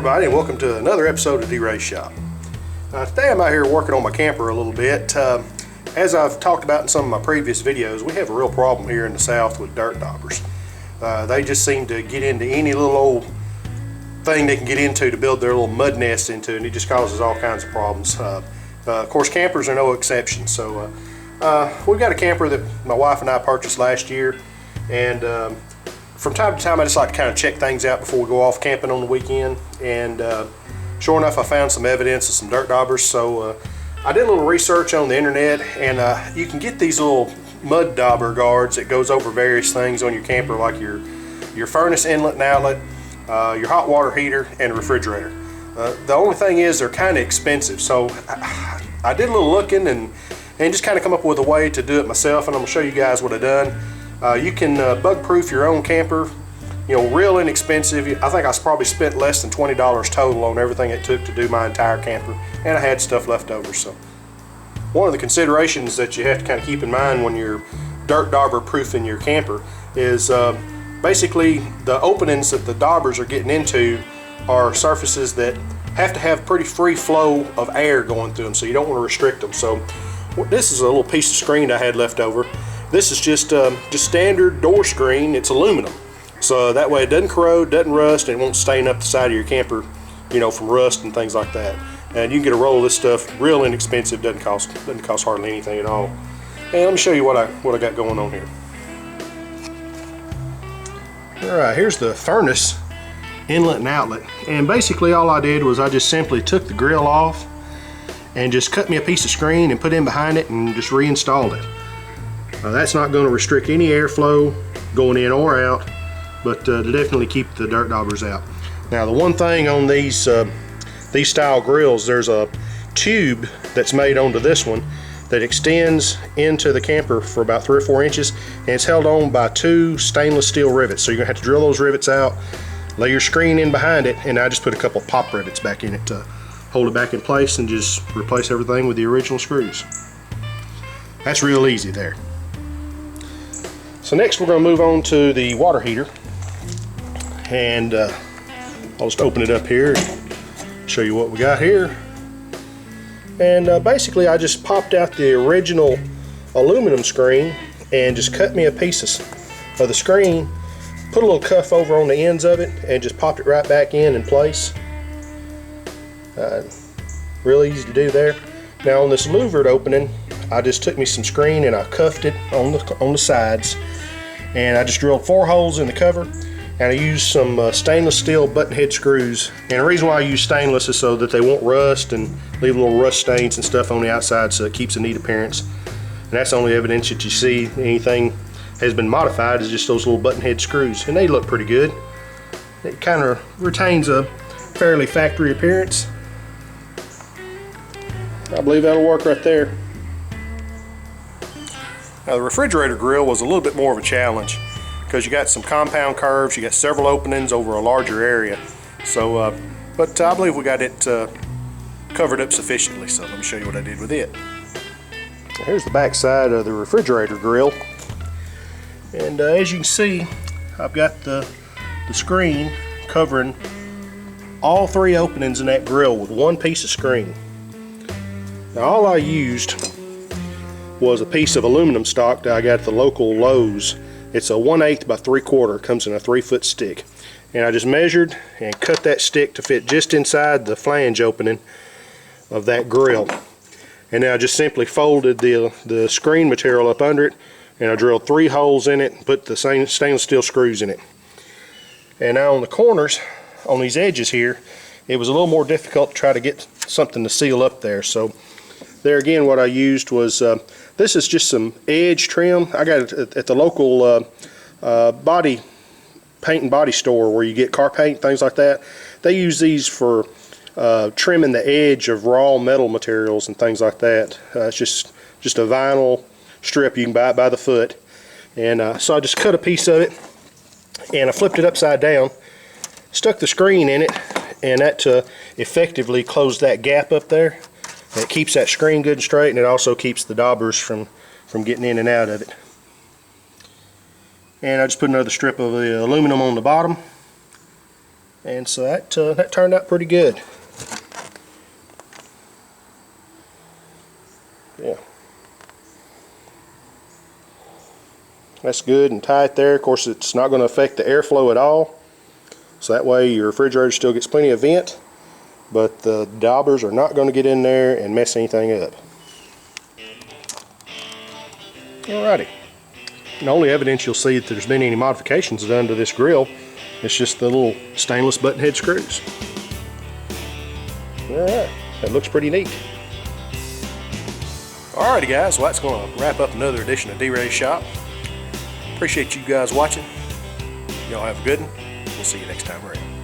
everybody, and welcome to another episode of D-Ray's Shop. Today I'm out here working on my camper a little bit. As I've talked about in some of my previous videos, we have a real problem here in the south with dirt daubers. They just seem to get into any little old thing they can get into to build their little mud nest into, and it just causes all kinds of problems. Of course, campers are no exception. So we've got a camper that my wife and I purchased last year, and from time to time I just like to kind of check things out before we go off camping on the weekend. And sure enough, I found some evidence of some dirt daubers. So I did a little research on the internet, and you can get these little mud dauber guards that goes over various things on your camper, like your furnace inlet and outlet, your hot water heater, and a refrigerator. The only thing is they're kind of expensive, so I did a little looking and just kind of come up with a way to do it myself, and I'm going to show you guys what I've done. You can bug proof your own camper, you know, real inexpensive. I think I probably spent less than $20 total on everything it took to do my entire camper, and I had stuff left over. So one of the considerations that you have to kind of keep in mind when you're dirt dauber proofing your camper is basically the openings that the daubers are getting into are surfaces that have to have pretty free flow of air going through them, so you don't want to restrict them. So this is a little piece of screen I had left over. This is just standard door screen. It's aluminum, so that way it doesn't corrode, doesn't rust, and it won't stain up the side of your camper, you know, from rust and things like that. And you can get a roll of this stuff real inexpensive. Doesn't cost hardly anything at all. And let me show you what I got going on here. All right, here's the furnace inlet and outlet, and basically all I did was I just simply took the grill off and just cut me a piece of screen and put in behind it and just reinstalled it. That's not going to restrict any airflow going in or out, but to definitely keep the dirt daubers out. Now, the one thing on these style grills, there's a tube that's made onto this one that extends into the camper for about 3 or 4 inches, and it's held on by 2 stainless steel rivets. So you're gonna have to drill those rivets out, lay your screen in behind it, and I just put a couple pop rivets back in it to hold it back in place, and just replace everything with the original screws. That's real easy there. So next we're going to move on to the water heater, and I'll just open it up here and show you what we got here. And basically I just popped out the original aluminum screen and just cut me a piece of the screen, put a little cuff over on the ends of it, and just popped it right back in place. Really easy to do there. Now on this louvered opening, I just took me some screen and I cuffed it on the sides, and I just drilled 4 holes in the cover, and I used some stainless steel button head screws. And the reason why I use stainless is so that they won't rust and leave little rust stains and stuff on the outside, so it keeps a neat appearance. And that's the only evidence that you see anything has been modified is just those little button head screws, and they look pretty good. It kind of retains a fairly factory appearance. I believe that'll work right there. Now, the refrigerator grill was a little bit more of a challenge because you got some compound curves, you got several openings over a larger area. So, but I believe we got it covered up sufficiently. So let me show you what I did with it. Here's the back side of the refrigerator grill, and as you can see, I've got the screen covering all 3 openings in that grill with 1 piece of screen. Now, all I used was a piece of aluminum stock that I got at the local Lowe's. It's a 1/8 by 3/4, comes in a 3-foot stick, and I just measured and cut that stick to fit just inside the flange opening of that grill. And then I just simply folded the screen material up under it, and I drilled 3 holes in it and put the same stainless steel screws in it. And now on the corners, on these edges here, it was a little more difficult to try to get something to seal up there. So there again, what I used was this is just some edge trim. I got it at the local body paint and body store where you get car paint, things like that. They use these for trimming the edge of raw metal materials and things like that. It's just a vinyl strip. You can buy it by the foot. And so I just cut a piece of it, and I flipped it upside down, stuck the screen in it, and that effectively closed that gap up there. And it keeps that screen good and straight, and it also keeps the daubers from getting in and out of it. And I just put another strip of the aluminum on the bottom, And so that turned out pretty good. Yeah. That's good and tight there. Of course, it's not going to affect the airflow at all. So that way your refrigerator still gets plenty of vent, but the daubers are not going to get in there and mess anything up. Alrighty. The only evidence you'll see that there's been any modifications done to this grill is just the little stainless button head screws. Alright, that looks pretty neat. Alrighty guys, well that's going to wrap up another edition of D-Ray's Shop. Appreciate you guys watching. Y'all have a good one. We'll see you next time around.